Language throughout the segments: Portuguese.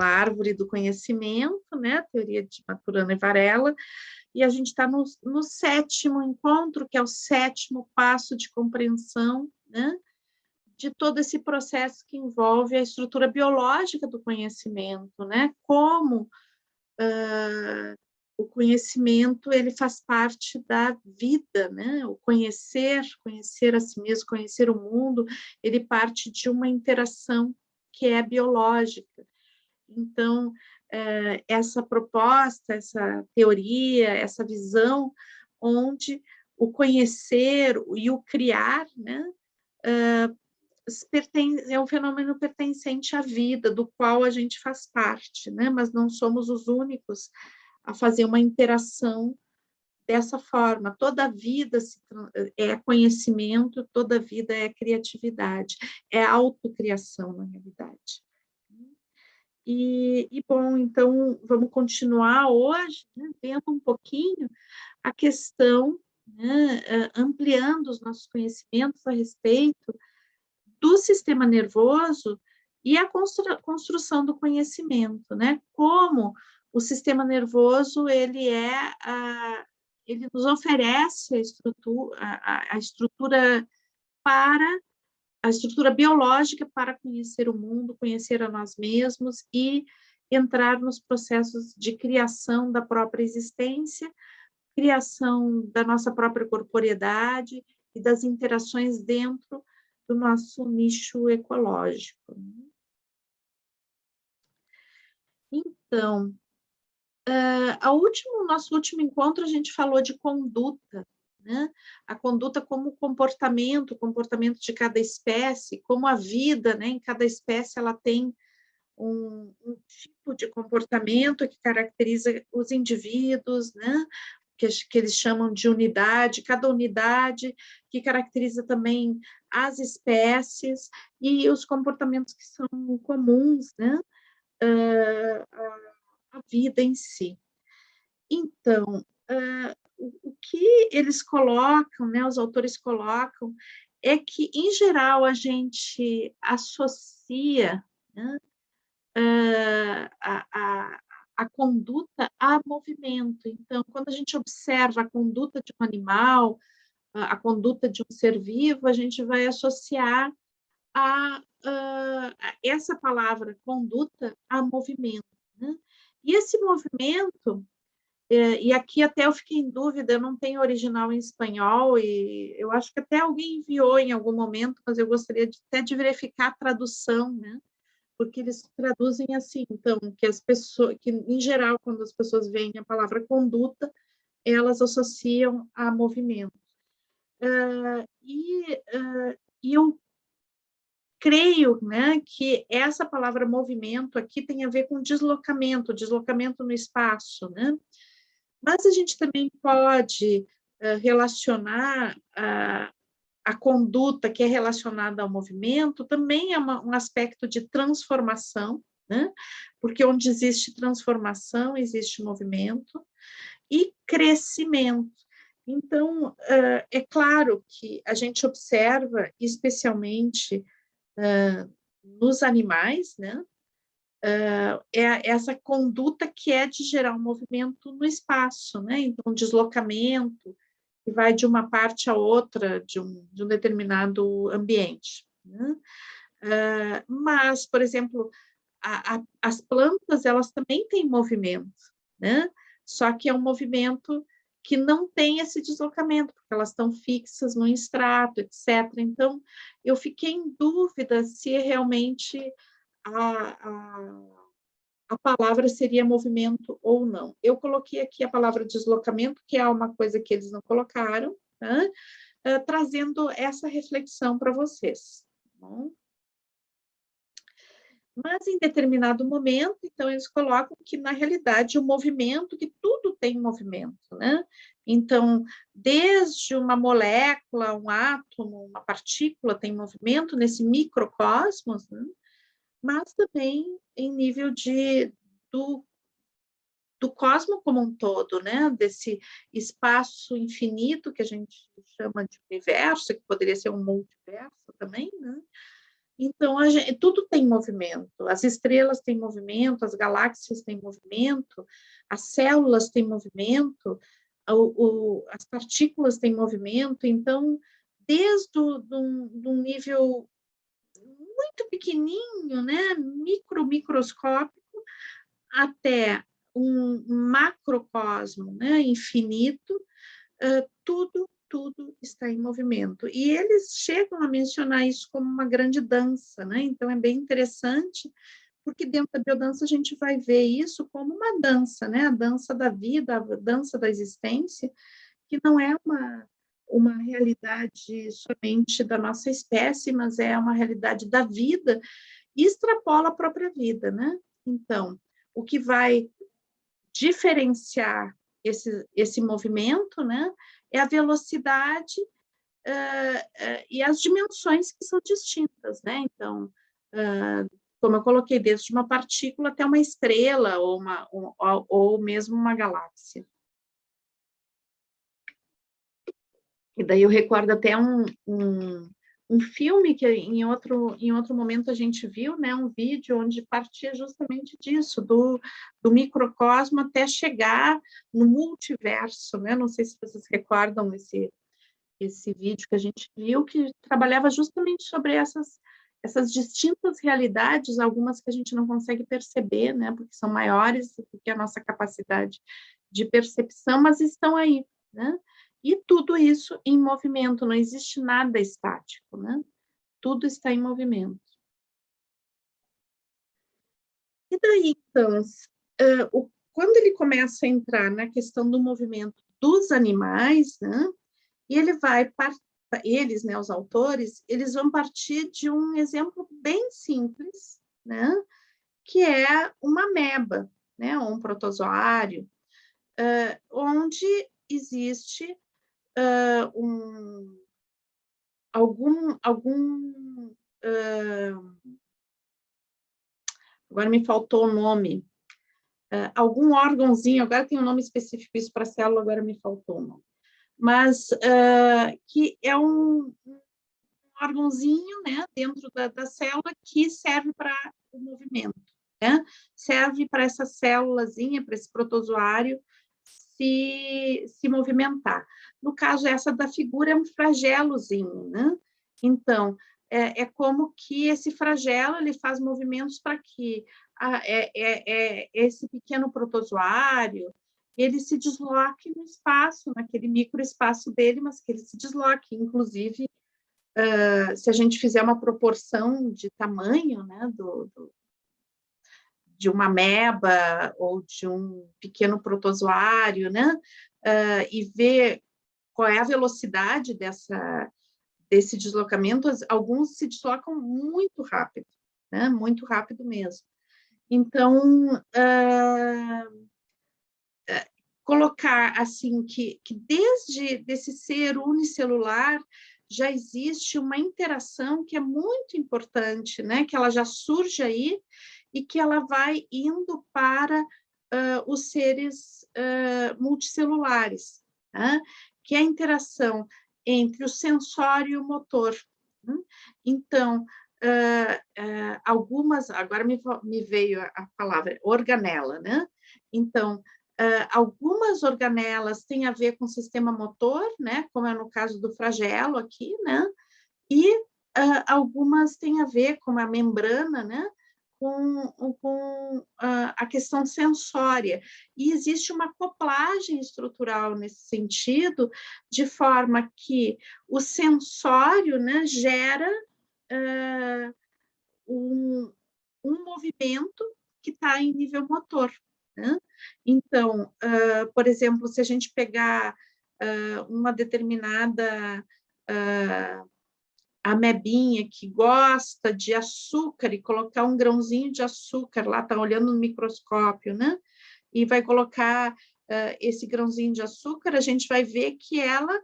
pela árvore do conhecimento, né? Teoria de Maturana e Varela, e a gente está no sétimo encontro, que é o sétimo passo de compreensão, né? De todo esse processo que envolve a estrutura biológica do conhecimento, né? Como o conhecimento ele faz parte da vida, né? O conhecer a si mesmo, conhecer o mundo, ele parte de uma interação que é biológica. Então, essa proposta, essa teoria, essa visão, onde o conhecer e o criar, né? É um fenômeno pertencente à vida, do qual a gente faz parte, né? Mas não somos os únicos a fazer uma interação dessa forma. Toda a vida é conhecimento, toda a vida é criatividade, é autocriação, na realidade. Bom, então, vamos continuar hoje, né, vendo um pouquinho a questão, né, ampliando os nossos conhecimentos a respeito do sistema nervoso e a construção do conhecimento, né? Como o sistema nervoso ele nos oferece a estrutura a estrutura biológica para conhecer o mundo, conhecer a nós mesmos e entrar nos processos de criação da própria existência, criação da nossa própria corporeidade e das interações dentro do nosso nicho ecológico. Então, nosso último encontro, a gente falou de conduta, né? A conduta como comportamento de cada espécie, como a vida, né? Em cada espécie, ela tem um tipo de comportamento que caracteriza os indivíduos, né? Que eles chamam de unidade, cada unidade que caracteriza também as espécies e os comportamentos que são comuns, né? A vida em si. Então, o que eles colocam, né, os autores colocam, é que, em geral, a gente associa, né, a conduta a movimento. Então, quando a gente observa a conduta de um animal, a conduta de um ser vivo, a gente vai associar essa palavra conduta a movimento, né? E esse movimento, e aqui até eu fiquei em dúvida, eu não tenho original em espanhol, e eu acho que até alguém enviou em algum momento, mas eu gostaria até de verificar a tradução, né? Porque eles traduzem assim, então, que as pessoas, que em geral, quando as pessoas veem a palavra conduta, elas associam a movimento. E eu creio, né, que essa palavra movimento aqui tem a ver com deslocamento no espaço, né? Mas a gente também pode relacionar a conduta que é relacionada ao movimento, também é um aspecto de transformação, né? Porque onde existe transformação, existe movimento e crescimento. Então, é claro que a gente observa, especialmente nos animais, né? Essa conduta que é de gerar um movimento no espaço, né? Então, deslocamento, que vai de uma parte a outra de um determinado ambiente, né? Mas, por exemplo, as plantas, elas também têm movimento, né? Só que é um movimento que não tem esse deslocamento, porque elas estão fixas no extrato, etc. Então, eu fiquei em dúvida se realmente a palavra seria movimento ou não. Eu coloquei aqui a palavra deslocamento, que é uma coisa que eles não colocaram, tá? Trazendo essa reflexão para vocês. Tá bom? Mas, em determinado momento, então, eles colocam que, na realidade, o movimento, que tudo tem movimento, né? Então, desde uma molécula, um átomo, uma partícula tem movimento nesse microcosmos, né? Mas também em nível do cosmos como um todo, né? Desse espaço infinito que a gente chama de universo, que poderia ser um multiverso também, né? Então, tudo tem movimento, as estrelas têm movimento, as galáxias têm movimento, as células têm movimento, as partículas têm movimento, então, desde de um nível muito pequenininho, né, microscópico, até um macrocosmo, né, infinito, tudo está em movimento. E eles chegam a mencionar isso como uma grande dança, né? Então é bem interessante, porque dentro da biodança a gente vai ver isso como uma dança, né? A dança da vida, a dança da existência, que não é uma realidade somente da nossa espécie, mas é uma realidade da vida e extrapola a própria vida, né? Então, o que vai diferenciar esse movimento, né, é a velocidade e as dimensões que são distintas, né? Então, como eu coloquei, desde uma partícula até uma estrela ou mesmo uma galáxia. E daí eu recordo até um filme que em outro momento a gente viu, né, um vídeo onde partia justamente disso, do microcosmo até chegar no multiverso, né? Não sei se vocês recordam esse vídeo que a gente viu, que trabalhava justamente sobre essas distintas realidades, algumas que a gente não consegue perceber, né, porque são maiores do que a nossa capacidade de percepção, mas estão aí, né? E tudo isso em movimento, não existe nada estático, né? Tudo está em movimento. E daí, então, quando ele começa a entrar na questão do movimento dos animais, né? E ele vai, eles, né, os autores, eles vão partir de um exemplo bem simples, né? Que é uma ameba, né? Ou um protozoário, onde existe algum agora me faltou o nome, algum órgãozinho, agora tem um nome específico isso para a célula, agora me faltou o nome, mas que é um órgãozinho, né, dentro da célula que serve para o movimento, né? Serve para essa célulazinha, para esse protozoário se movimentar. No caso, essa da figura é um flagelozinho, né? Então, é como que esse flagelo ele faz movimentos para que esse pequeno protozoário ele se desloque no espaço, naquele microespaço dele, mas que ele se desloque, inclusive, se a gente fizer uma proporção de tamanho, né, de uma ameba ou de um pequeno protozoário, né, e ver qual é a velocidade desse deslocamento, alguns se deslocam muito rápido, né, muito rápido mesmo. Então, colocar assim que desde desse ser unicelular já existe uma interação que é muito importante, né? Que ela já surge aí e que ela vai indo para os seres multicelulares, né? Que é a interação entre o sensório e o motor. Né? Então, algumas, agora me veio a palavra organela, né? Então, algumas organelas têm a ver com o sistema motor, né, como é no caso do flagelo aqui, né, e algumas têm a ver com a membrana, né, com a questão sensória. E existe uma acoplagem estrutural nesse sentido, de forma que o sensório, né, gera um movimento que está em nível motor. Né? Então, por exemplo, se a gente pegar uma determinada amebinha que gosta de açúcar e colocar um grãozinho de açúcar lá, está olhando no microscópio, né? E vai colocar esse grãozinho de açúcar, a gente vai ver que ela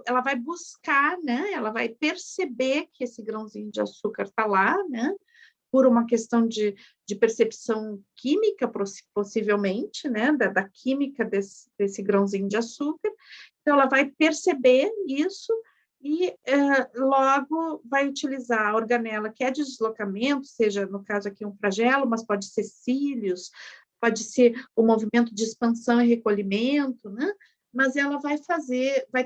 ela vai buscar, né? Ela vai perceber que esse grãozinho de açúcar está lá, né? Por uma questão de percepção química, possivelmente, né, da química desse grãozinho de açúcar. Então, ela vai perceber isso e logo vai utilizar a organela que é de deslocamento, seja, no caso aqui, um flagelo, mas pode ser cílios, pode ser o movimento de expansão e recolhimento, né? Mas ela vai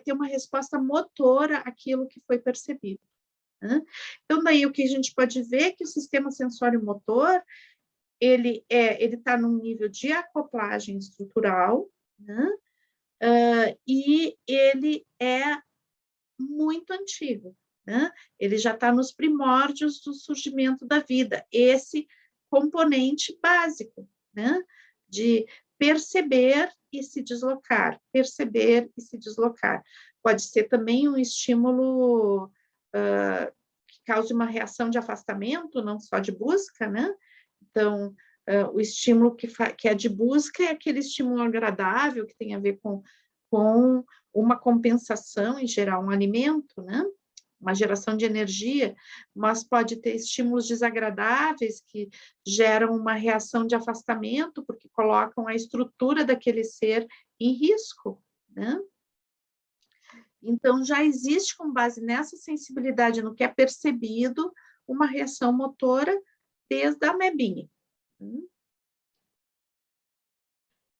ter uma resposta motora àquilo que foi percebido. Né? Então, daí o que a gente pode ver é que o sistema sensório-motor, ele está num nível de acoplagem estrutural, né? E ele é muito antigo, né? Ele já está nos primórdios do surgimento da vida, esse componente básico, né? De perceber e se deslocar, perceber e se deslocar. Pode ser também um estímulo que cause uma reação de afastamento, não só de busca, né? Então, o estímulo que é de busca é aquele estímulo agradável, que tem a ver com uma compensação, em gerar um alimento, né? Uma geração de energia, mas pode ter estímulos desagradáveis que geram uma reação de afastamento, porque colocam a estrutura daquele ser em risco, né? Então, já existe, com base nessa sensibilidade no que é percebido, uma reação motora desde a amebinha.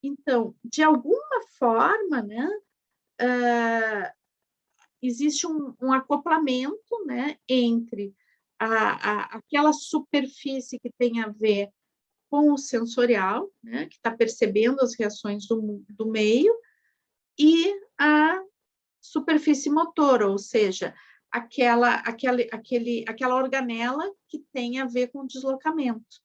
Então, de alguma forma, né, existe um acoplamento, né, entre aquela superfície que tem a ver com o sensorial, né, que está percebendo as reações do meio, e a superfície motora, ou seja, aquela organela que tem a ver com o deslocamento.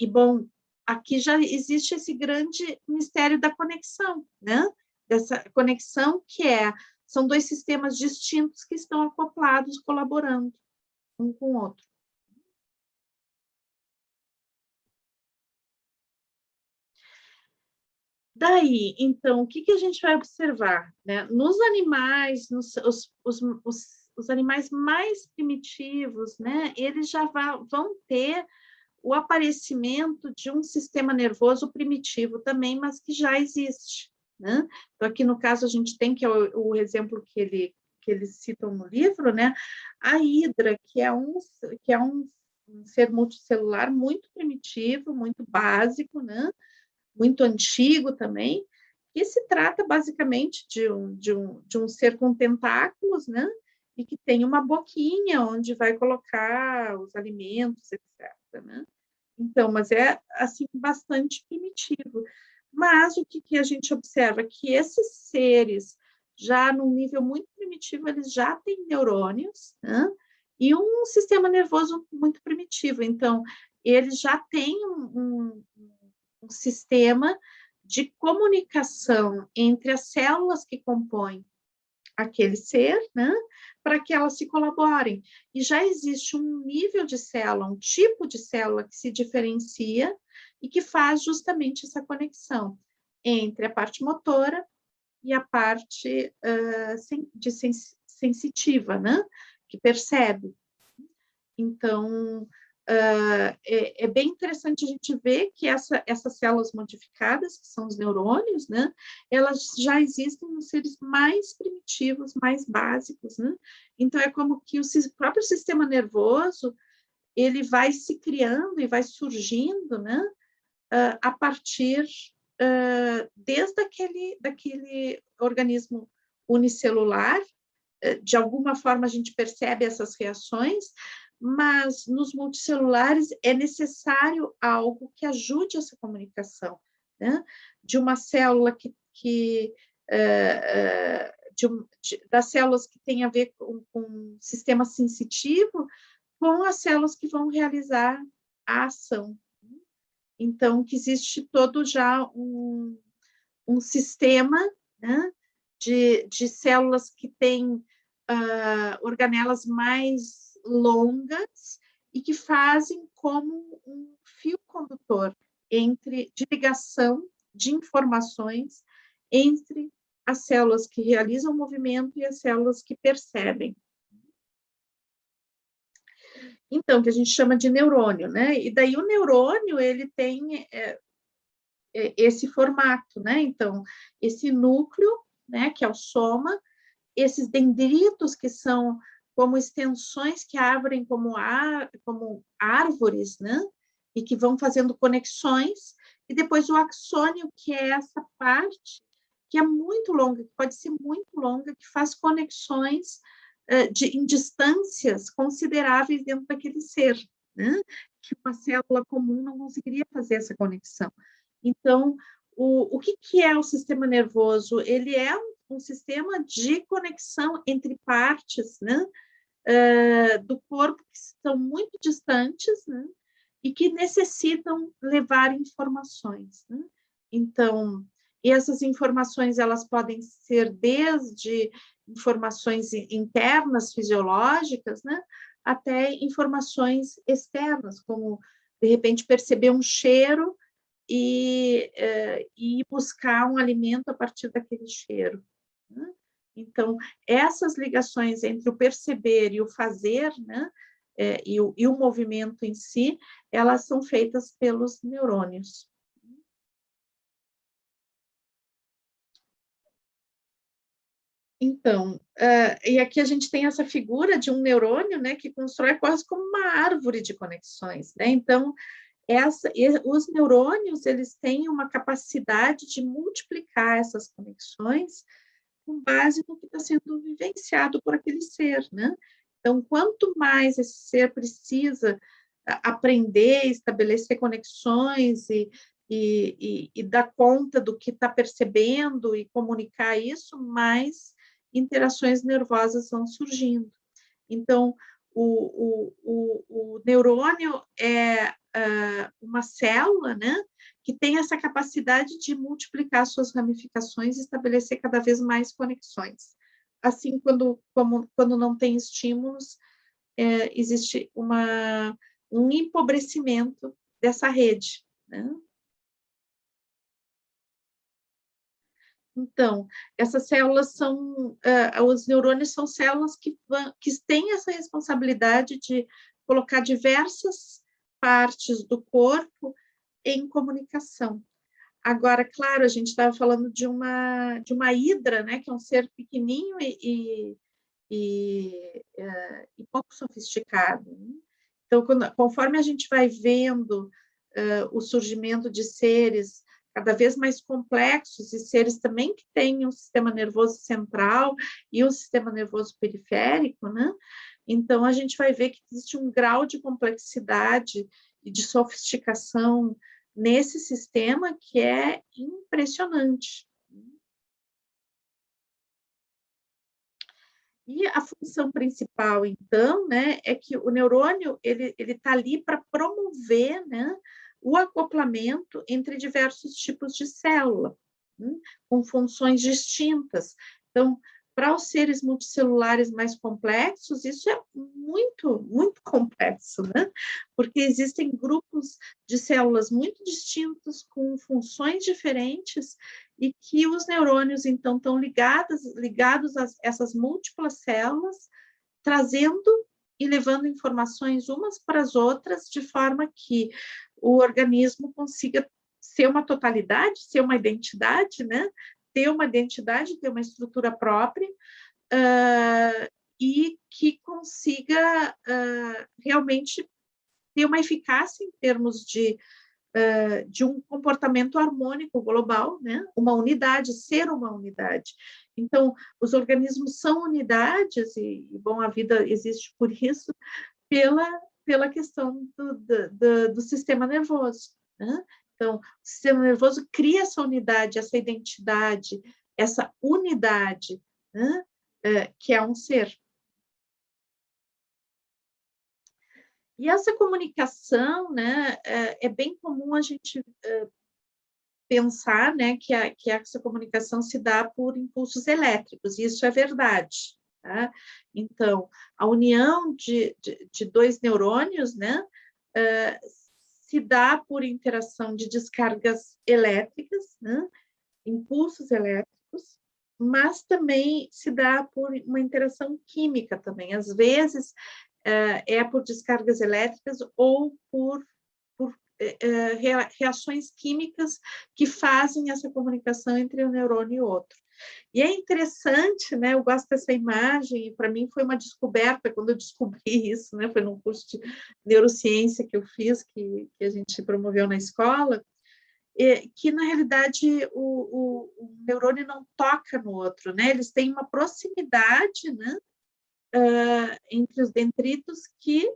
Bom, aqui já existe esse grande mistério da conexão, né? Dessa conexão são dois sistemas distintos que estão acoplados, colaborando um com o outro. Daí, então, o que a gente vai observar? Né? Nos animais, os animais mais primitivos, né? Eles já vão ter o aparecimento de um sistema nervoso primitivo também, mas que já existe. Né? Então, aqui no caso, a gente tem que é o exemplo que eles citam no livro, né? A hidra, que é um ser multicelular muito primitivo, muito básico, né? Muito antigo também, que se trata basicamente de um ser com tentáculos, né? E que tem uma boquinha onde vai colocar os alimentos, etc. Né? Então, mas é assim bastante primitivo. Mas o que a gente observa? Que esses seres, já num nível muito primitivo, eles já têm neurônios, né? E um sistema nervoso muito primitivo. Então, eles já têm um sistema de comunicação entre as células que compõem aquele ser, né, para que elas se colaborem. E já existe um nível de célula, um tipo de célula que se diferencia e que faz justamente essa conexão entre a parte motora e a parte sensitiva, né, que percebe. Então, é bem interessante a gente ver que essas células modificadas, que são os neurônios, né, elas já existem nos seres mais primitivos, mais básicos, né? Então, é como que o próprio sistema nervoso, ele vai se criando e vai surgindo, né, a partir, desde daquele organismo unicelular, de alguma forma a gente percebe essas reações, mas nos multicelulares é necessário algo que ajude essa comunicação, né? De uma célula das células que têm a ver com um sistema sensitivo, com as células que vão realizar a ação. Então, que existe todo já um sistema, né, de células que têm organelas mais longas e que fazem como um fio condutor de ligação de informações entre as células que realizam o movimento e as células que percebem. Então, que a gente chama de neurônio, né? E daí o neurônio, ele tem esse formato, né? Então, esse núcleo, né, que é o soma, esses dendritos, que são como extensões que abrem como árvores, né? E que vão fazendo conexões, e depois o axônio, que é essa parte que é muito longa, que pode ser muito longa, que faz conexões em distâncias consideráveis dentro daquele ser, né? Que uma célula comum não conseguiria fazer essa conexão. Então, o que é o sistema nervoso? Ele é um sistema de conexão entre partes, né? Do corpo que estão muito distantes, né? E que necessitam levar informações, né? Então, essas informações, elas podem ser desde informações internas, fisiológicas, né? Até informações externas, como, de repente, perceber um cheiro e buscar um alimento a partir daquele cheiro, né? Então, essas ligações entre o perceber e o fazer, né, e o movimento em si, elas são feitas pelos neurônios. Então, e aqui a gente tem essa figura de um neurônio, né, que constrói quase como uma árvore de conexões, né? Então, os neurônios, eles têm uma capacidade de multiplicar essas conexões com base no que está sendo vivenciado por aquele ser, né? Então, quanto mais esse ser precisa aprender, estabelecer conexões e dar conta do que está percebendo e comunicar isso, mais interações nervosas vão surgindo. Então, o neurônio é uma célula, né, que tem essa capacidade de multiplicar suas ramificações e estabelecer cada vez mais conexões. Assim, quando não tem estímulos, existe um empobrecimento dessa rede, né? Então, essas células são, os neurônios são células que têm essa responsabilidade de colocar diversas partes do corpo em comunicação. Agora, claro, a gente estava falando de uma hidra, né, que é um ser pequenininho e pouco sofisticado, né? Então, conforme a gente vai vendo o surgimento de seres cada vez mais complexos e seres também que têm um sistema nervoso central e um sistema nervoso periférico, né? Então, a gente vai ver que existe um grau de complexidade e de sofisticação nesse sistema que é impressionante. E a função principal, então, né, é que o neurônio ele está ali para promover, né, o acoplamento entre diversos tipos de célula, com funções distintas. Então, para os seres multicelulares mais complexos, isso é muito, muito complexo, né? Porque existem grupos de células muito distintos, com funções diferentes, e que os neurônios, então, estão ligados a essas múltiplas células, trazendo e levando informações umas para as outras, de forma que o organismo consiga ser uma totalidade, ser uma identidade, né? Ter uma identidade, ter uma estrutura própria, e que consiga realmente ter uma eficácia em termos de um comportamento harmônico global, né? Uma unidade, ser uma unidade. Então, os organismos são unidades, bom, a vida existe por isso, pela questão do sistema nervoso, né? Então, o sistema nervoso cria essa unidade, essa identidade, essa unidade, né? Que é um ser. E essa comunicação, né, é bem comum a gente pensar, né, que essa comunicação se dá por impulsos elétricos, e isso é verdade, tá? Então, a união de dois neurônios, né, se dá por interação de descargas elétricas, né, impulsos elétricos, mas também se dá por uma interação química também. Às vezes, é por descargas elétricas ou por reações químicas que fazem essa comunicação entre um neurônio e outro. E é interessante, né? Eu gosto dessa imagem, e para mim foi uma descoberta quando eu descobri isso, né? Foi num curso de neurociência que eu fiz, que a gente promoveu na escola, que na realidade o neurônio não toca no outro, né? Eles têm uma proximidade, né? Entre os dendritos que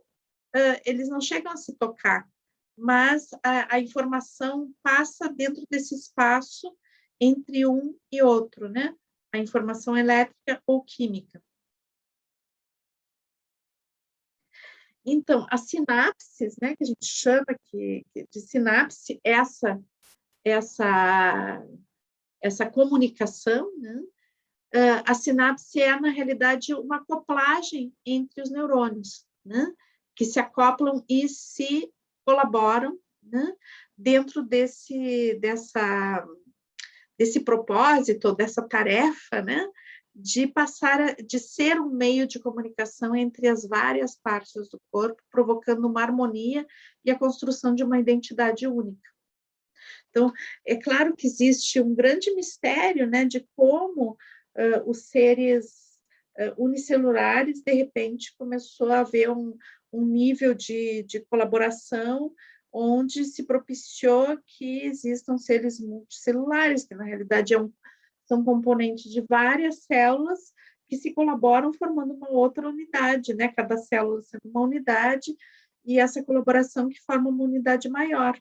eles não chegam a se tocar, mas a informação passa dentro desse espaço entre um e outro, né? A informação elétrica ou química. Então, as sinapses, né, que a gente chama de sinapse, essa comunicação, né? A sinapse é, na realidade, uma acoplagem entre os neurônios, né? Que se acoplam e se colaboram, né? Dentro desse propósito, dessa tarefa, né? De ser um meio de comunicação entre as várias partes do corpo, provocando uma harmonia e a construção de uma identidade única. Então, é claro que existe um grande mistério, né, de como os seres unicelulares, de repente, começou a haver um nível de colaboração onde se propiciou que existam seres multicelulares, que na realidade são componentes de várias células que se colaboram formando uma outra unidade, né? Cada célula sendo uma unidade, e essa colaboração que forma uma unidade maior.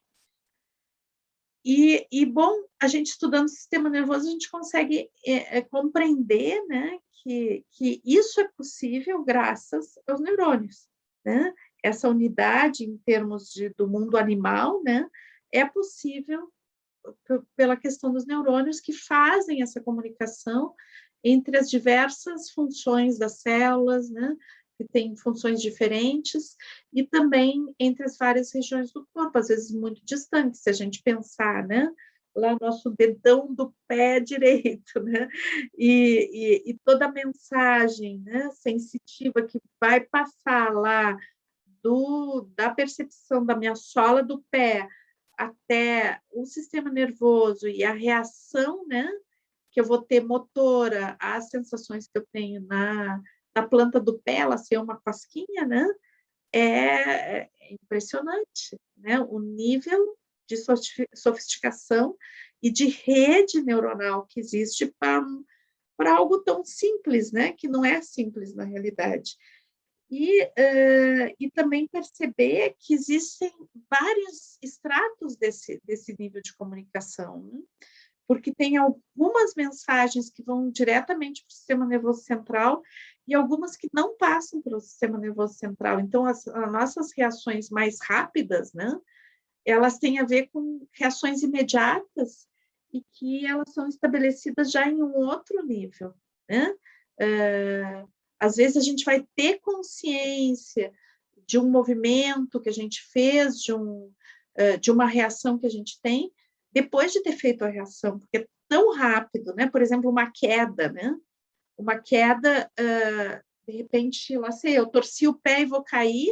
Bom, a gente estudando o sistema nervoso, a gente consegue compreender, né, que isso é possível graças aos neurônios, né? Essa unidade em termos do mundo animal, né, é possível pela questão dos neurônios que fazem essa comunicação entre as diversas funções das células, né, que têm funções diferentes, e também entre as várias regiões do corpo, às vezes muito distantes, se a gente pensar, né, lá no nosso dedão do pé direito, né, e toda a mensagem, né, sensitiva que vai passar lá da percepção da minha sola do pé até o sistema nervoso e a reação, né, que eu vou ter motora, as sensações que eu tenho na planta do pé, ela ser uma cosquinha, né, é impressionante, né, o nível de sofisticação e de rede neuronal que existe para algo tão simples, né, que não é simples na realidade. E também perceber que existem vários estratos desse nível de comunicação, né? Porque tem algumas mensagens que vão diretamente para o sistema nervoso central e algumas que não passam pelo sistema nervoso central. Então, as nossas reações mais rápidas, né, elas têm a ver com reações imediatas e que elas são estabelecidas já em um outro nível, né? Às vezes a gente vai ter consciência de um movimento que a gente fez, de uma reação que a gente tem, depois de ter feito a reação, porque é tão rápido, né? Por exemplo, uma queda, né? Uma queda, de repente, lá sei, eu torci o pé e vou cair,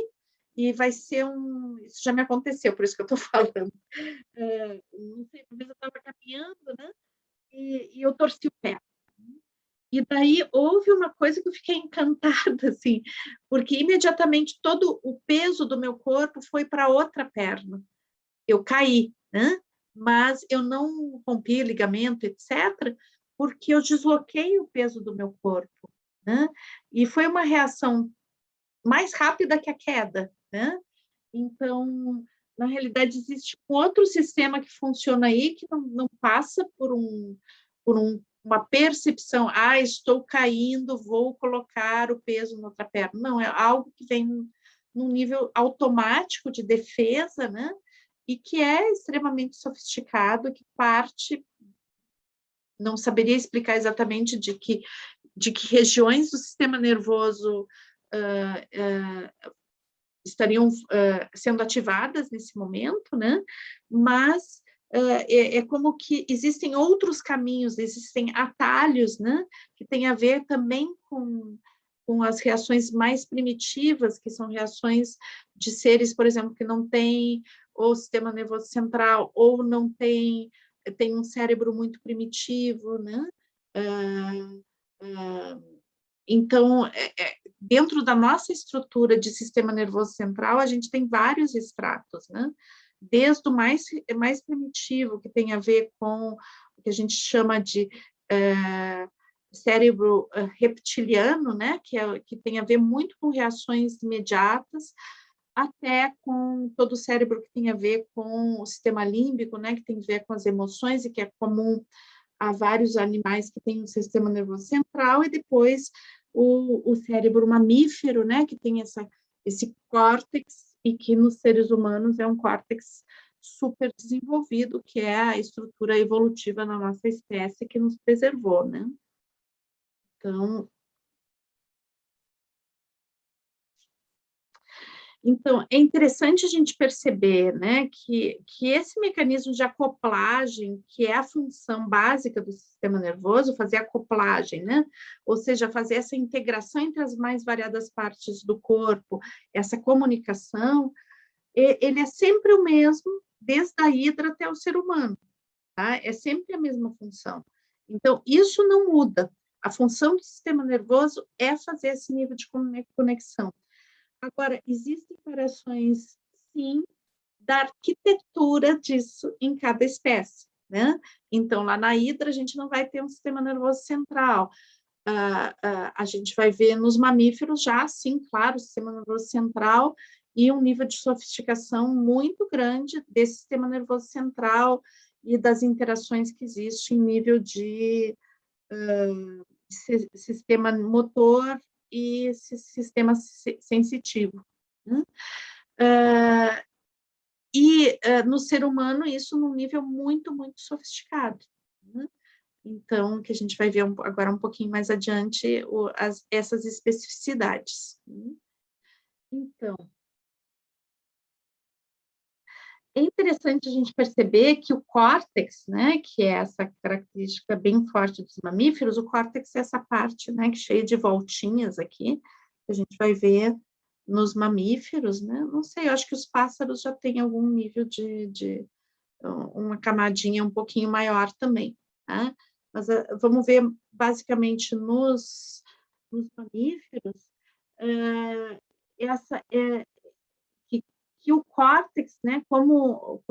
e vai ser isso já me aconteceu, por isso que eu estou falando. Não sei, uma vez eu estava caminhando, né? E eu torci o pé. E daí houve uma coisa que eu fiquei encantada, assim, porque imediatamente todo o peso do meu corpo foi para outra perna. Eu caí, né? Mas eu não rompi ligamento, etc., porque eu desloquei o peso do meu corpo, né? E foi uma reação mais rápida que a queda, né? Então, na realidade, existe um outro sistema que funciona aí, que não passa uma percepção, estou caindo, vou colocar o peso na outra perna. Não, é algo que vem num nível automático de defesa, né? E que é extremamente sofisticado, que parte, não saberia explicar exatamente de que regiões do sistema nervoso estariam sendo ativadas nesse momento, né? Mas é como que existem outros caminhos, existem atalhos, né? Que tem a ver também com as reações mais primitivas, que são reações de seres, por exemplo, que não têm o sistema nervoso central ou não tem um cérebro muito primitivo, né? ah, então, dentro da nossa estrutura de sistema nervoso central, a gente tem vários estratos, né? Desde o mais primitivo, que tem a ver com o que a gente chama de cérebro reptiliano, né? Que tem a ver muito com reações imediatas, até com todo o cérebro que tem a ver com o sistema límbico, né? Que tem a ver com as emoções e que é comum a vários animais que têm um sistema nervoso central, e depois o cérebro mamífero, né, que tem esse córtex, e que nos seres humanos é um córtex super desenvolvido, que é a estrutura evolutiva na nossa espécie que nos preservou, né? Então, é interessante a gente perceber, né, que esse mecanismo de acoplagem, que é a função básica do sistema nervoso, fazer acoplagem, né, ou seja, fazer essa integração entre as mais variadas partes do corpo, essa comunicação, ele é sempre o mesmo, desde a hidra até o ser humano, tá? É sempre a mesma função. Então, isso não muda. A função do sistema nervoso é fazer esse nível de conexão. Agora, existem variações, sim, da arquitetura disso em cada espécie, né? Então, lá na hidra, a gente não vai ter um sistema nervoso central. A gente vai ver nos mamíferos já, sim, claro, o sistema nervoso central e um nível de sofisticação muito grande desse sistema nervoso central e das interações que existem em nível de sistema motor e sistema sensitivo. Né? No ser humano, isso num nível muito, muito sofisticado. Né? Então, que a gente vai ver agora um pouquinho mais adiante essas especificidades. Né? Então, é interessante a gente perceber que o córtex, né, que é essa característica bem forte dos mamíferos, o córtex é essa parte, né, que é cheia de voltinhas aqui, que a gente vai ver nos mamíferos, né? Não sei, eu acho que os pássaros já têm algum nível de uma camadinha um pouquinho maior também, tá? Mas vamos ver basicamente nos mamíferos, essa que o córtex, né, como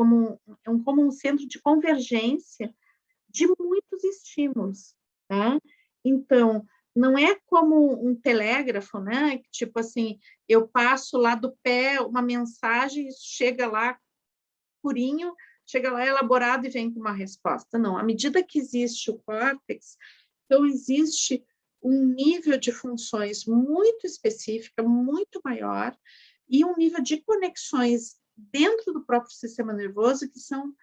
um centro de convergência de muitos estímulos, tá? Então, não é como um telégrafo, né? Tipo assim, eu passo lá do pé uma mensagem, isso chega lá purinho, chega lá elaborado e vem com uma resposta. Não, à medida que existe o córtex, então existe um nível de funções muito específica, muito maior, e um nível de conexões dentro do próprio sistema nervoso que são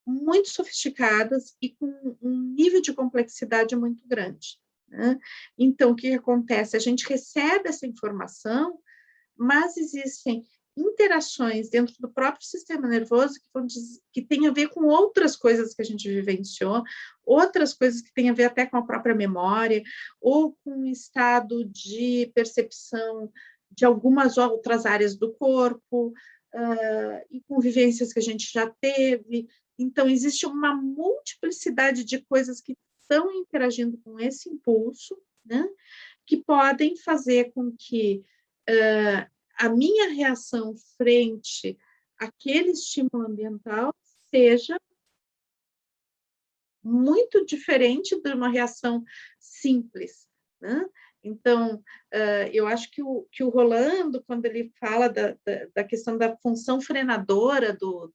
muito sofisticadas e com um nível de complexidade muito grande. Né? Então, o que acontece? A gente recebe essa informação, mas existem interações dentro do próprio sistema nervoso que tem a ver com outras coisas que a gente vivenciou, outras coisas que têm a ver até com a própria memória, ou com um estado de percepção de algumas outras áreas do corpo, e com vivências que a gente já teve. Então, existe uma multiplicidade de coisas que estão interagindo com esse impulso, né, que podem fazer com que a minha reação frente àquele estímulo ambiental seja muito diferente de uma reação simples, né? Então, eu acho que o Rolando, quando ele fala da questão da função frenadora do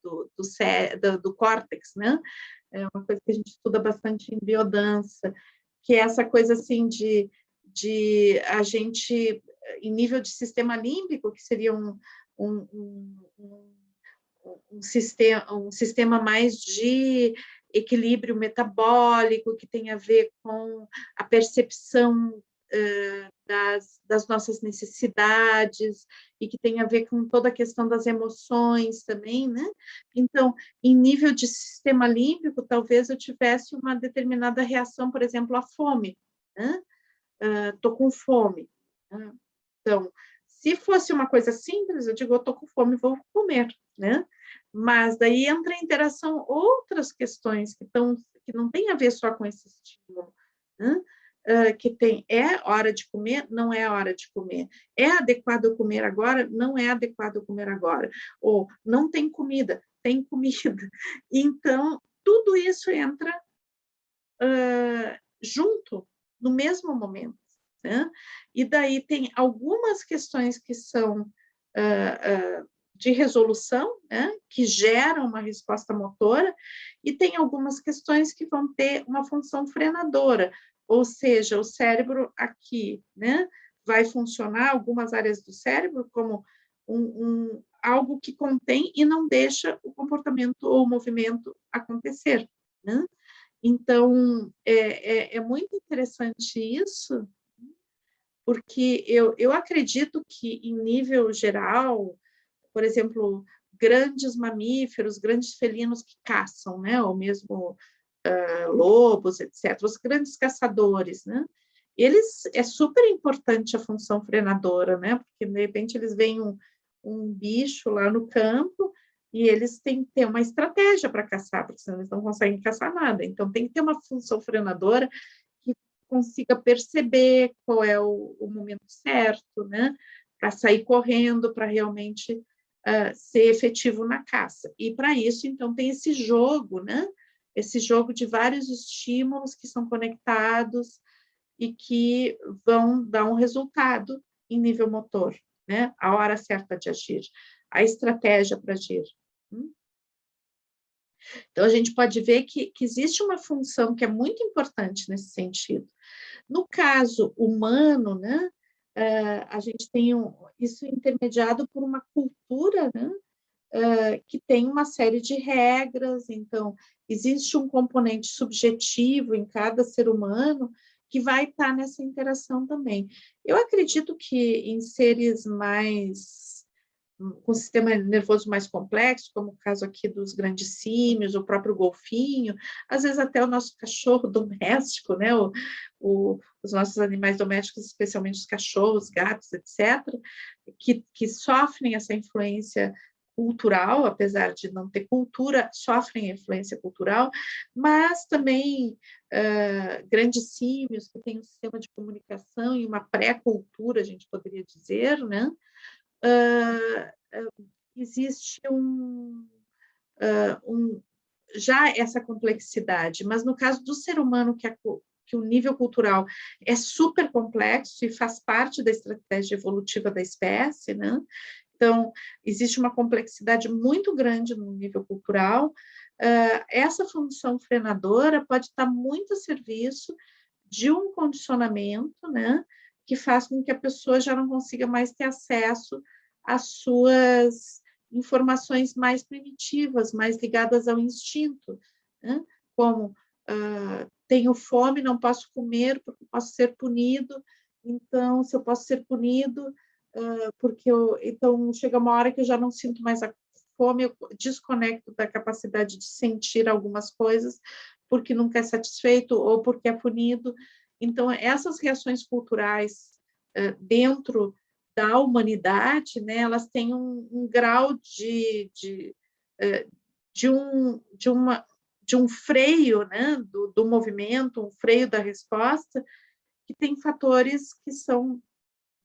córtex, né? É uma coisa que a gente estuda bastante em biodança, que é essa coisa assim de a gente, em nível de sistema límbico, que seria um sistema mais de equilíbrio metabólico, que tem a ver com a percepção das nossas necessidades, e que tem a ver com toda a questão das emoções também, né? Então, em nível de sistema límbico, talvez eu tivesse uma determinada reação, por exemplo, à fome, né? Estou com fome. Né? Então, se fosse uma coisa simples, eu digo, eu estou com fome, vou comer, né? Mas daí entra em interação outras questões que não tem a ver só com esse estímulo, né? Que tem, é hora de comer, não é hora de comer. É adequado comer agora, não é adequado comer agora. Ou não tem comida, tem comida. Então, tudo isso entra junto, no mesmo momento, né? E daí tem algumas questões que são de resolução, né, que geram uma resposta motora, e tem algumas questões que vão ter uma função frenadora, ou seja, o cérebro aqui, né, vai funcionar algumas áreas do cérebro como algo que contém e não deixa o comportamento ou o movimento acontecer, né? Então, é muito interessante isso, porque eu acredito que, em nível geral, por exemplo, grandes mamíferos, grandes felinos que caçam, né, ou mesmo lobos, etc., os grandes caçadores, né, eles, é super importante a função frenadora, né, porque, de repente, eles veem um bicho lá no campo e eles têm que ter uma estratégia para caçar, porque senão eles não conseguem caçar nada. Então, tem que ter uma função frenadora que consiga perceber qual é o momento certo, né, para sair correndo, para realmente ser efetivo na caça. E, para isso, então, tem esse jogo, né, esse jogo de vários estímulos que são conectados e que vão dar um resultado em nível motor, né? A hora certa de agir, a estratégia para agir. Então, a gente pode ver que existe uma função que é muito importante nesse sentido. No caso humano, né, a gente tem isso intermediado por uma cultura, né, que tem uma série de regras, então, existe um componente subjetivo em cada ser humano que vai estar nessa interação também. Eu acredito que em seres com sistema nervoso mais complexo, como o caso aqui dos grandes símios, o próprio golfinho, às vezes até o nosso cachorro doméstico, né? Os nossos animais domésticos, especialmente os cachorros, gatos, etc., que sofrem essa influência cultural, apesar de não ter cultura, sofrem influência cultural, mas também grandes símios que têm um sistema de comunicação e uma pré-cultura, a gente poderia dizer, né? Existe já essa complexidade, mas no caso do ser humano, que o nível cultural é super complexo e faz parte da estratégia evolutiva da espécie, né? Então, existe uma complexidade muito grande no nível cultural. Essa função frenadora pode estar muito a serviço de um condicionamento, né, que faz com que a pessoa já não consiga mais ter acesso às suas informações mais primitivas, mais ligadas ao instinto, né? Como tenho fome, não posso comer porque posso ser punido, então, se eu posso ser punido, então chega uma hora que eu já não sinto mais a fome, eu desconecto da capacidade de sentir algumas coisas, porque nunca é satisfeito ou porque é punido. Então, essas reações culturais dentro da humanidade, né, elas têm um grau de um freio, né, do movimento, um freio da resposta, que tem fatores que são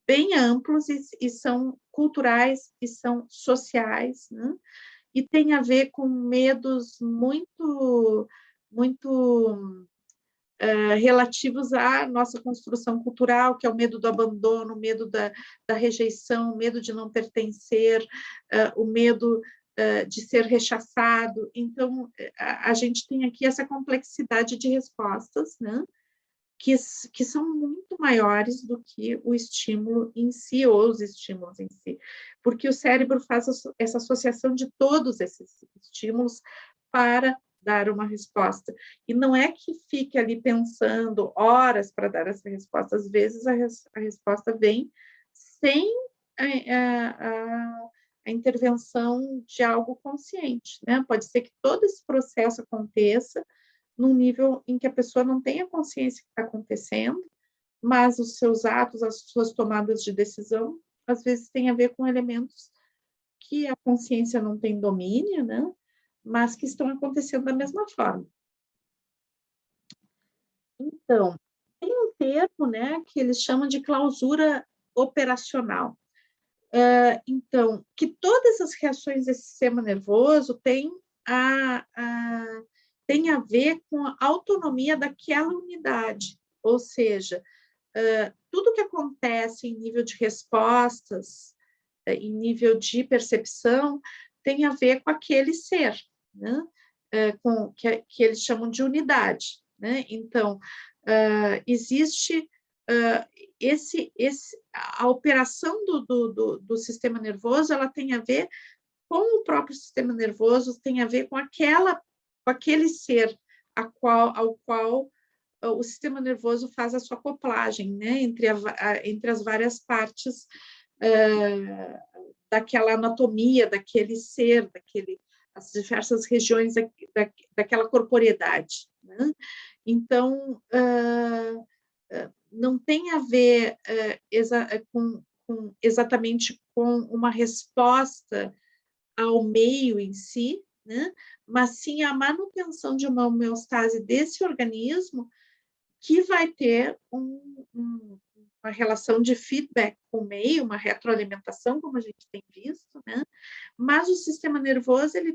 bem amplos e são culturais, e são sociais, né? E tem a ver com medos muito relativos à nossa construção cultural, que é o medo do abandono, o medo da rejeição, o medo de não pertencer, o medo de ser rechaçado. Então, a gente tem aqui essa complexidade de respostas, né? Que são muito maiores do que o estímulo em si, ou os estímulos em si, porque o cérebro faz essa associação de todos esses estímulos para dar uma resposta. E não é que fique ali pensando horas para dar essa resposta, às vezes a resposta vem sem a intervenção de algo consciente, né? Pode ser que todo esse processo aconteça num nível em que a pessoa não tenha consciência que está acontecendo, mas os seus atos, as suas tomadas de decisão, às vezes têm a ver com elementos que a consciência não tem domínio, né? Mas que estão acontecendo da mesma forma. Então, termo, né, que eles chamam de clausura operacional. Então, que todas as reações desse sistema nervoso têm a ver com a autonomia daquela unidade, ou seja, tudo que acontece em nível de respostas, em nível de percepção, tem a ver com aquele ser, né? Que eles chamam de unidade, né? Então, existe a operação do sistema nervoso, ela tem a ver com o próprio sistema nervoso, tem a ver com aquele ser ao qual o sistema nervoso faz a sua acoplagem, né, entre as várias partes daquela anatomia, daquele ser, as diversas regiões daquela corporeidade, né? Então, não tem a ver exatamente com uma resposta ao meio em si, né? Mas sim a manutenção de uma homeostase desse organismo que vai ter uma relação de feedback com o meio, uma retroalimentação, como a gente tem visto, né? Mas o sistema nervoso ele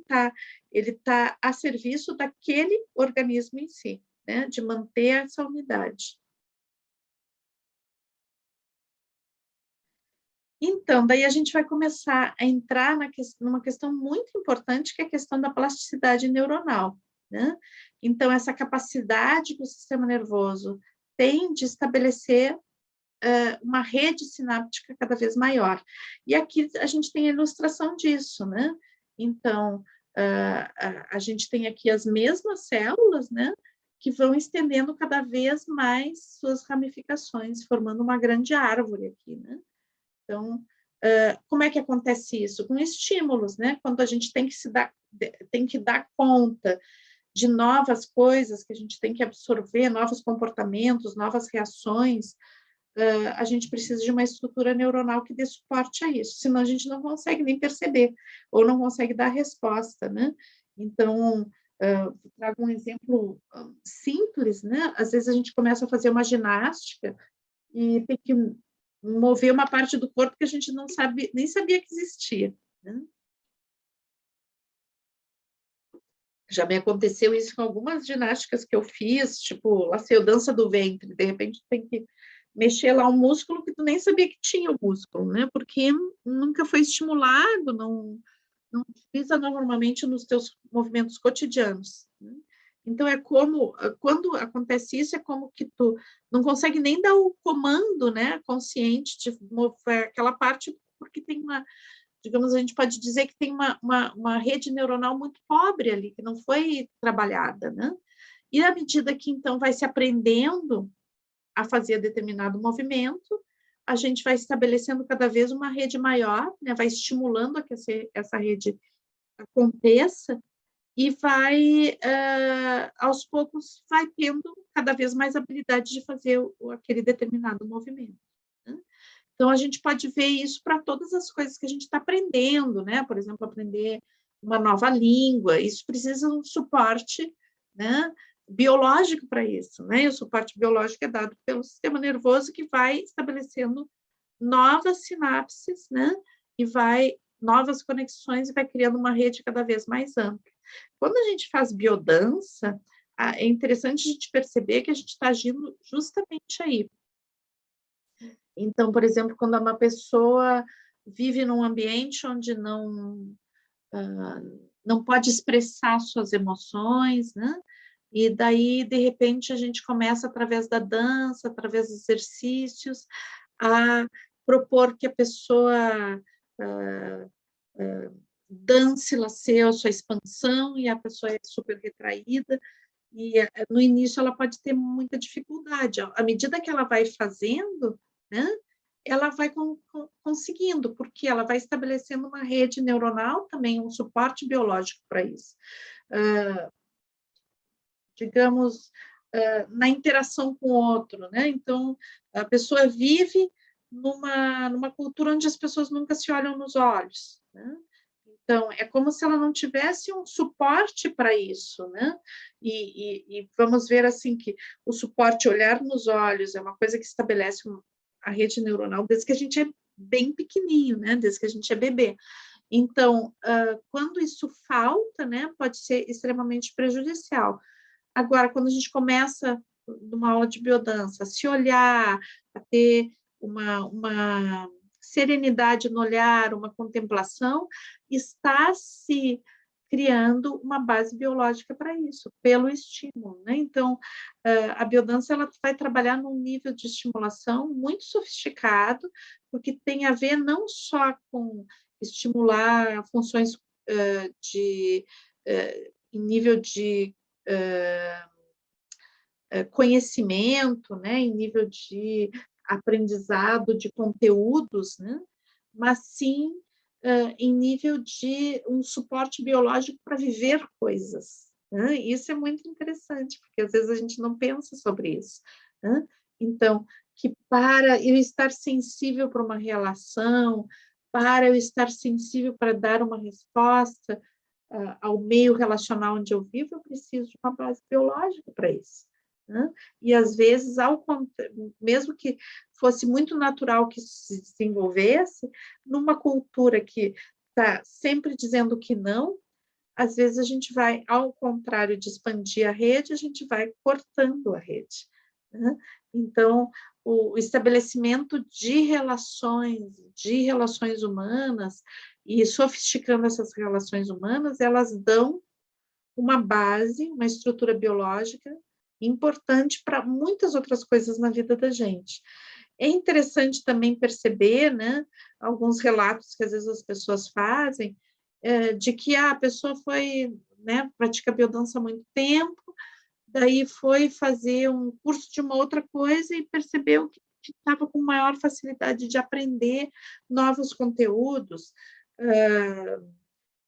tá a serviço daquele organismo em si, né? De manter essa unidade. Então, daí a gente vai começar a entrar numa questão muito importante, que é a questão da plasticidade neuronal, né? Então, essa capacidade que o sistema nervoso tem de estabelecer uma rede sináptica cada vez maior. E aqui a gente tem a ilustração disso, né? Então, a gente tem aqui as mesmas células, né? Que vão estendendo cada vez mais suas ramificações, formando uma grande árvore aqui, né? Então, como é que acontece isso? Com estímulos, né? Quando a gente tem que dar conta de novas coisas que a gente tem que absorver, novos comportamentos, novas reações, a gente precisa de uma estrutura neuronal que dê suporte a isso, senão a gente não consegue nem perceber, ou não consegue dar resposta, né? Então, trago um exemplo simples, né? Às vezes a gente começa a fazer uma ginástica e tem que mover uma parte do corpo que a gente não sabe, nem sabia que existia, né? Já me aconteceu isso com algumas ginásticas que eu fiz, tipo, lá sei, dança do ventre, de repente tem que mexer lá um músculo que tu nem sabia que tinha o músculo, né? Porque nunca foi estimulado, não utiliza normalmente nos teus movimentos cotidianos, né? Então, quando acontece isso, é como que tu não consegue nem dar o comando, né, consciente de mover aquela parte, porque tem digamos, a gente pode dizer que tem uma rede neuronal muito pobre ali, que não foi trabalhada, né? E à medida que, então, vai se aprendendo a fazer determinado movimento, a gente vai estabelecendo cada vez uma rede maior, né? Vai estimulando a que essa rede aconteça e aos poucos, vai tendo cada vez mais habilidade de fazer aquele determinado movimento, né? Então, a gente pode ver isso para todas as coisas que a gente está aprendendo, né? Por exemplo, aprender uma nova língua, isso precisa de um suporte, né, biológico para isso, né? E o suporte biológico é dado pelo sistema nervoso, que vai estabelecendo novas sinapses, né? E novas conexões, e vai criando uma rede cada vez mais ampla. Quando a gente faz biodança, é interessante a gente perceber que a gente está agindo justamente aí. Então, por exemplo, quando uma pessoa vive num ambiente onde não pode expressar suas emoções, né? E daí, de repente, a gente começa, através da dança, através dos exercícios, a propor que a pessoa dance a sua expansão, e a pessoa é super retraída, e no início ela pode ter muita dificuldade. À medida que ela vai fazendo, né, ela vai conseguindo, porque ela vai estabelecendo uma rede neuronal, também um suporte biológico para isso. Digamos, na interação com o outro, né? Então, a pessoa vive numa cultura onde as pessoas nunca se olham nos olhos, né? Então, é como se ela não tivesse um suporte para isso, né? E vamos ver, assim, que o suporte, olhar nos olhos, é uma coisa que estabelece a rede neuronal desde que a gente é bem pequenininho, né? Desde que a gente é bebê. Então, quando isso falta, né, pode ser extremamente prejudicial. Agora, quando a gente começa numa aula de biodança, a se olhar, a ter uma serenidade no olhar, uma contemplação, está se criando uma base biológica para isso, pelo estímulo, né? Então, a biodança ela vai trabalhar num nível de estimulação muito sofisticado, porque tem a ver não só com estimular funções de em nível de conhecimento, né, em nível de aprendizado de conteúdos, né, mas sim em nível de um suporte biológico para viver coisas. Né? Isso é muito interessante, porque às vezes a gente não pensa sobre isso. Né? Então, que para eu estar sensível para uma relação, para eu estar sensível para dar uma resposta ao meio relacional onde eu vivo, eu preciso de uma base biológica para isso. Né? E às vezes, mesmo que fosse muito natural que isso se desenvolvesse, numa cultura que está sempre dizendo que não, às vezes a gente vai, ao contrário de expandir a rede, a gente vai cortando a rede. Né? Então, o estabelecimento de relações humanas, e sofisticando essas relações humanas, elas dão uma base, uma estrutura biológica importante para muitas outras coisas na vida da gente. É interessante também perceber, né, alguns relatos que às vezes as pessoas fazem, de que a pessoa foi, né, pratica biodança há muito tempo, daí foi fazer um curso de uma outra coisa e percebeu que estava com maior facilidade de aprender novos conteúdos,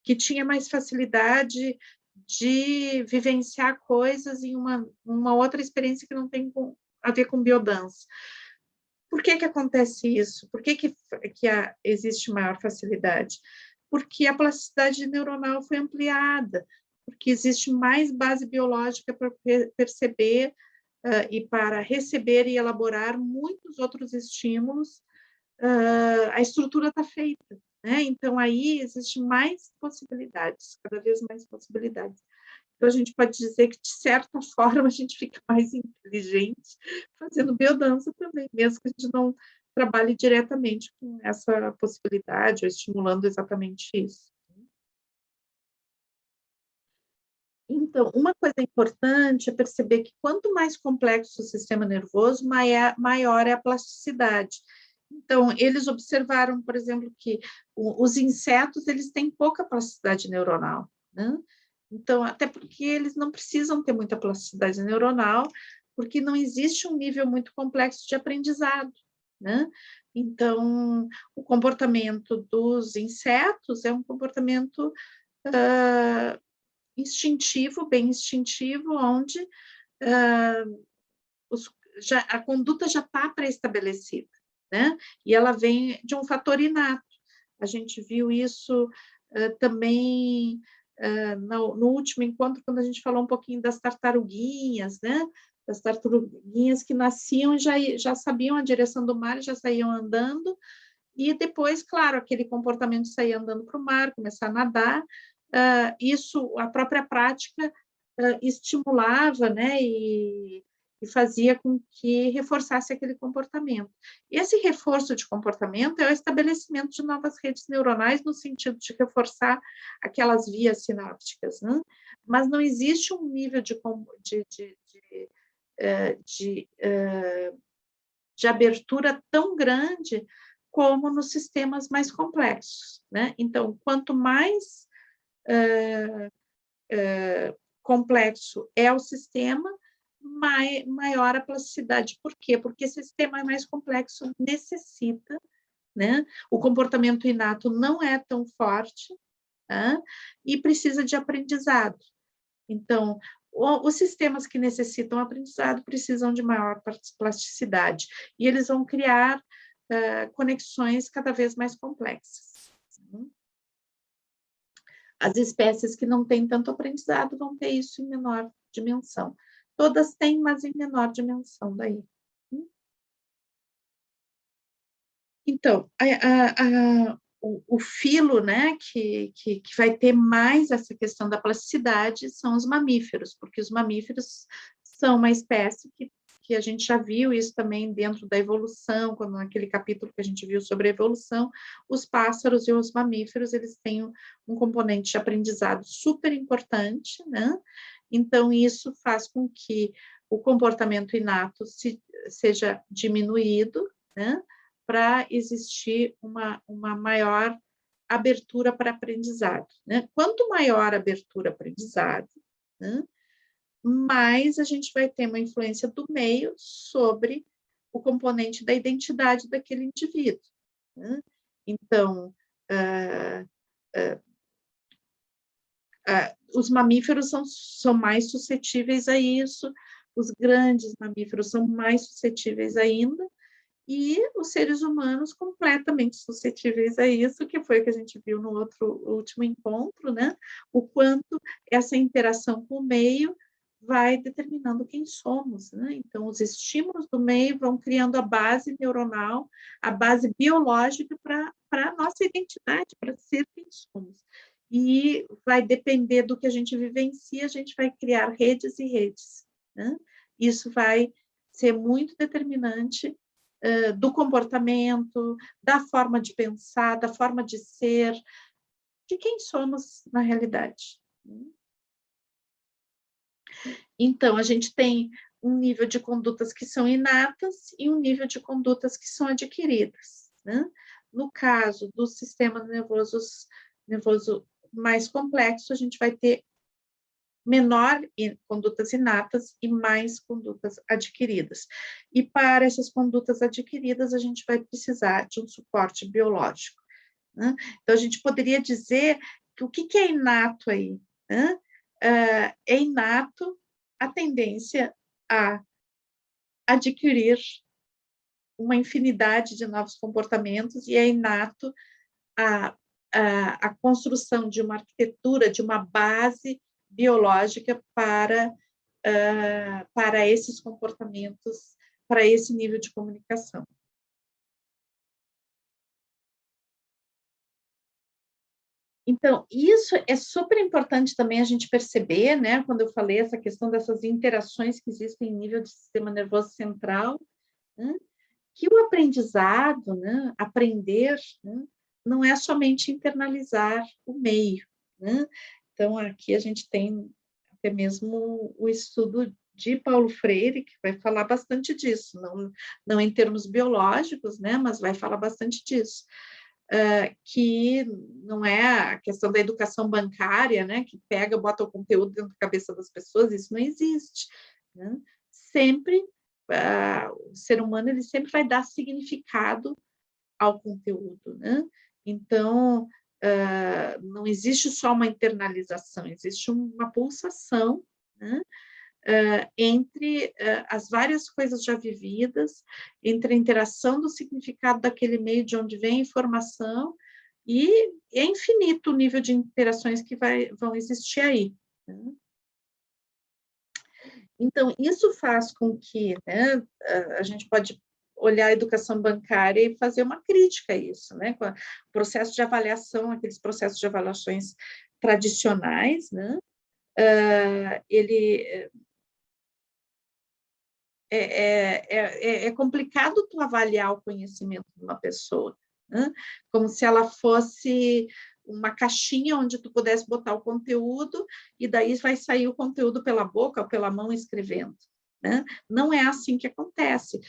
que tinha mais facilidade de vivenciar coisas em uma outra experiência que não tem a ver com biodança. Por que acontece isso? Por que existe maior facilidade? Porque a plasticidade neuronal foi ampliada, porque existe mais base biológica para perceber e para receber e elaborar muitos outros estímulos, a estrutura está feita. Né? Então, aí existe mais possibilidades, cada vez mais possibilidades. Então, a gente pode dizer que, de certa forma, a gente fica mais inteligente fazendo biodança também, mesmo que a gente não trabalhe diretamente com essa possibilidade ou estimulando exatamente isso. Então, uma coisa importante é perceber que quanto mais complexo o sistema nervoso, maior é a plasticidade. Então, eles observaram, por exemplo, que os insetos eles têm pouca plasticidade neuronal, né? Então, até porque eles não precisam ter muita plasticidade neuronal, porque não existe um nível muito complexo de aprendizado, né? Então, o comportamento dos insetos é um comportamento instintivo, bem instintivo, onde a conduta já está pré-estabelecida, né? E ela vem de um fator inato. A gente viu isso também no último encontro, quando a gente falou um pouquinho das tartaruguinhas, né? Das tartaruguinhas que nasciam e já sabiam a direção do mar, já saíam andando, e depois, claro, aquele comportamento de sair andando para o mar, começar a nadar, isso, a própria prática estimulava, né, e fazia com que reforçasse aquele comportamento. E esse reforço de comportamento é o estabelecimento de novas redes neuronais no sentido de reforçar aquelas vias sinápticas, né? Mas não existe um nível de abertura tão grande como nos sistemas mais complexos, né? Então, quanto mais complexo é o sistema, maior a plasticidade. Por quê? Porque esse sistema mais complexo necessita, né? O comportamento inato não é tão forte, né? E precisa de aprendizado. Então, os sistemas que necessitam aprendizado precisam de maior plasticidade, e eles vão criar conexões cada vez mais complexas. As espécies que não têm tanto aprendizado vão ter isso em menor dimensão. Todas têm, mas em menor dimensão daí. Então, o filo, né, que vai ter mais essa questão da plasticidade são os mamíferos, porque os mamíferos são uma espécie que a gente já viu isso também dentro da evolução, quando naquele capítulo que a gente viu sobre a evolução, os pássaros e os mamíferos, eles têm um componente de aprendizado super importante, né? Então, isso faz com que o comportamento inato seja diminuído, né? Para existir uma maior abertura para aprendizado, né? Quanto maior a abertura aprendizado, né, mais a gente vai ter uma influência do meio sobre o componente da identidade daquele indivíduo, né? Então, os mamíferos são mais suscetíveis a isso, os grandes mamíferos são mais suscetíveis ainda, e os seres humanos completamente suscetíveis a isso, que foi o que a gente viu no último encontro, né? O quanto essa interação com o meio vai determinando quem somos, né? Então, os estímulos do meio vão criando a base neuronal, a base biológica para a nossa identidade, para ser quem somos. E vai depender do que a gente vivencia, a gente vai criar redes e redes, né? Isso vai ser muito determinante do comportamento, da forma de pensar, da forma de ser, de quem somos na realidade. Então, a gente tem um nível de condutas que são inatas e um nível de condutas que são adquiridas, né? No caso do sistema nervoso mais complexo, a gente vai ter menor condutas inatas e mais condutas adquiridas. E para essas condutas adquiridas, a gente vai precisar de um suporte biológico, né? Então, a gente poderia dizer que o que é inato aí, né? É inato a tendência a adquirir uma infinidade de novos comportamentos e é inato a construção de uma arquitetura, de uma base biológica para esses comportamentos, para esse nível de comunicação. Então, isso é super importante também a gente perceber, né, quando eu falei essa questão dessas interações que existem em nível de sistema nervoso central, né, que o aprendizado, né, aprender, né, não é somente internalizar o meio, né? Então, aqui a gente tem até mesmo o estudo de Paulo Freire, que vai falar bastante disso, não em termos biológicos, né, mas vai falar bastante disso. Que não é a questão da educação bancária, né, que pega, bota o conteúdo dentro da cabeça das pessoas, isso não existe, né? Sempre, o ser humano, ele sempre vai dar significado ao conteúdo, né? Então, não existe só uma internalização, existe uma pulsação, né? Entre as várias coisas já vividas, entre a interação do significado daquele meio de onde vem a informação, e é infinito o nível de interações que vão existir aí, né? Então, isso faz com que, né, a gente pode olhar a educação bancária e fazer uma crítica a isso, né? Com o processo de avaliação, aqueles processos de avaliações tradicionais, né? Ele é complicado tu avaliar o conhecimento de uma pessoa, né? Como se ela fosse uma caixinha onde tu pudesse botar o conteúdo e daí vai sair o conteúdo pela boca ou pela mão escrevendo, né? Não é assim que acontece.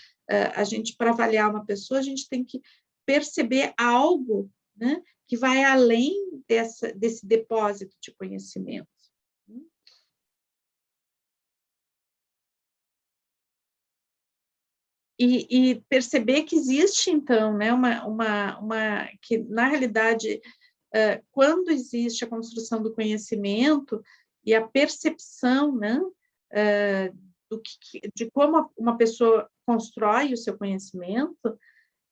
A gente, para avaliar uma pessoa, a gente tem que perceber algo, né, que vai além desse depósito de conhecimento. E perceber que existe, então, né, que, na realidade, quando existe a construção do conhecimento e a percepção, né, de como uma pessoa constrói o seu conhecimento,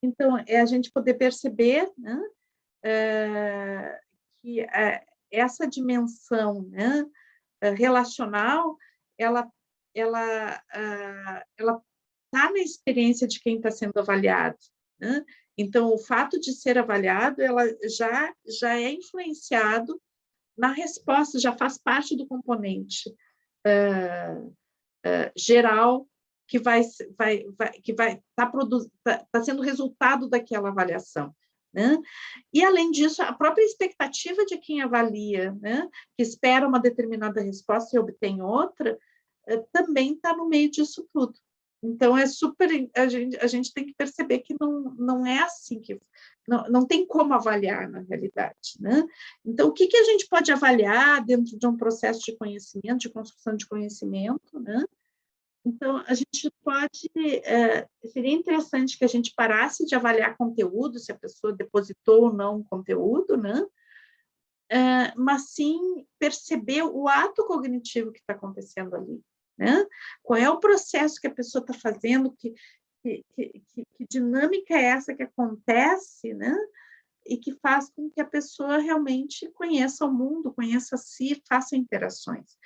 então, é a gente poder perceber, né, que essa dimensão, né, relacional, ela está na experiência de quem está sendo avaliado, né? Então, o fato de ser avaliado, ela já é influenciado na resposta, já faz parte do componente geral que vai tá sendo resultado daquela avaliação, né? E, além disso, a própria expectativa de quem avalia, né, que espera uma determinada resposta e obtém outra, também está no meio disso tudo. Então, é super. A gente tem que perceber que não é assim que. Não tem como avaliar, na realidade, né? Então, o que a gente pode avaliar dentro de um processo de conhecimento, de construção de conhecimento, né? Então, a gente pode. Seria interessante que a gente parasse de avaliar conteúdo, se a pessoa depositou ou não o conteúdo, né? Mas sim perceber o ato cognitivo que está acontecendo ali, né? Qual é o processo que a pessoa está fazendo, que dinâmica é essa que acontece, né? E que faz com que a pessoa realmente conheça o mundo, conheça a si, faça interações.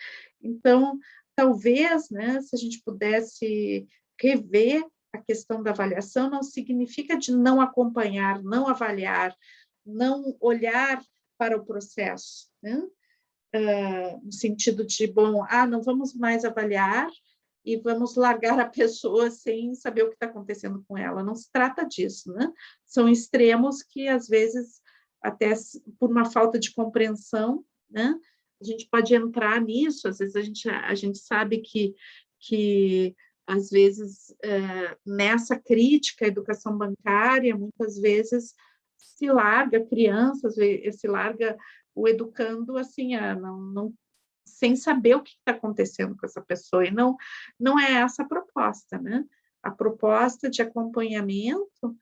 Então, talvez, né, se a gente pudesse rever a questão da avaliação, não significa de não acompanhar, não avaliar, não olhar para o processo, né? No sentido de, bom, não vamos mais avaliar e vamos largar a pessoa sem saber o que está acontecendo com ela. Não se trata disso, né? São extremos que, às vezes, até por uma falta de compreensão, né? A gente pode entrar nisso, às vezes a gente sabe que às vezes, nessa crítica à educação bancária, muitas vezes se larga crianças, se larga o educando assim, sem saber o que está acontecendo com essa pessoa, e não é essa a proposta, né? A proposta de acompanhamento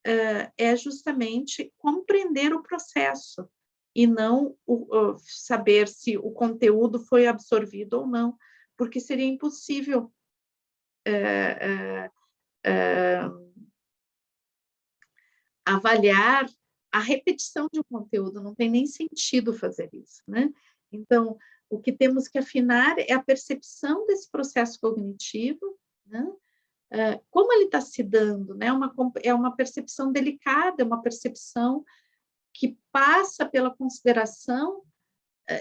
é justamente compreender o processo, e não saber se o conteúdo foi absorvido ou não, porque seria impossível avaliar a repetição de um conteúdo, não tem nem sentido fazer isso, né? Então, o que temos que afinar é a percepção desse processo cognitivo, né? Como ele está se dando, né? É uma percepção delicada, é uma percepção que passa pela consideração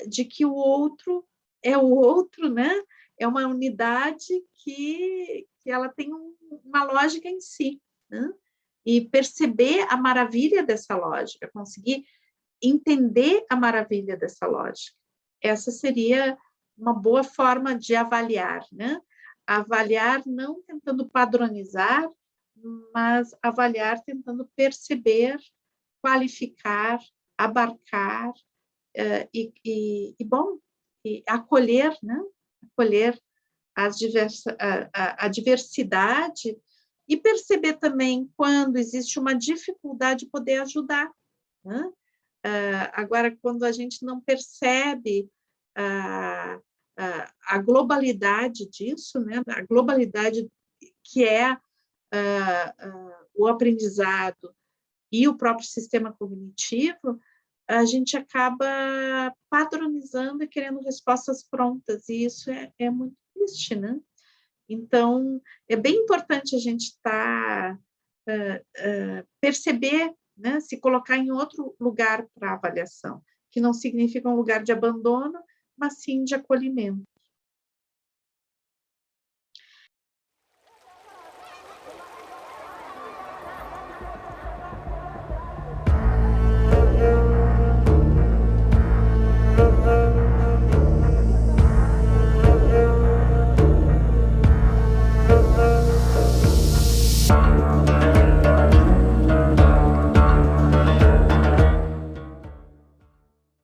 de que o outro é o outro, né? É uma unidade que ela tem uma lógica em si, né? E perceber a maravilha dessa lógica, conseguir entender a maravilha dessa lógica. Essa seria uma boa forma de avaliar, né? Avaliar não tentando padronizar, mas avaliar tentando perceber, qualificar, abarcar bom, e acolher, né? Acolher a diversidade e perceber também quando existe uma dificuldade, poder ajudar, né? Agora, quando a gente não percebe a globalidade disso, né? A globalidade que é o aprendizado e o próprio sistema cognitivo, a gente acaba padronizando e querendo respostas prontas, e isso é muito triste, né? Então, é bem importante a gente perceber, né, se colocar em outro lugar para avaliação, que não significa um lugar de abandono, mas sim de acolhimento.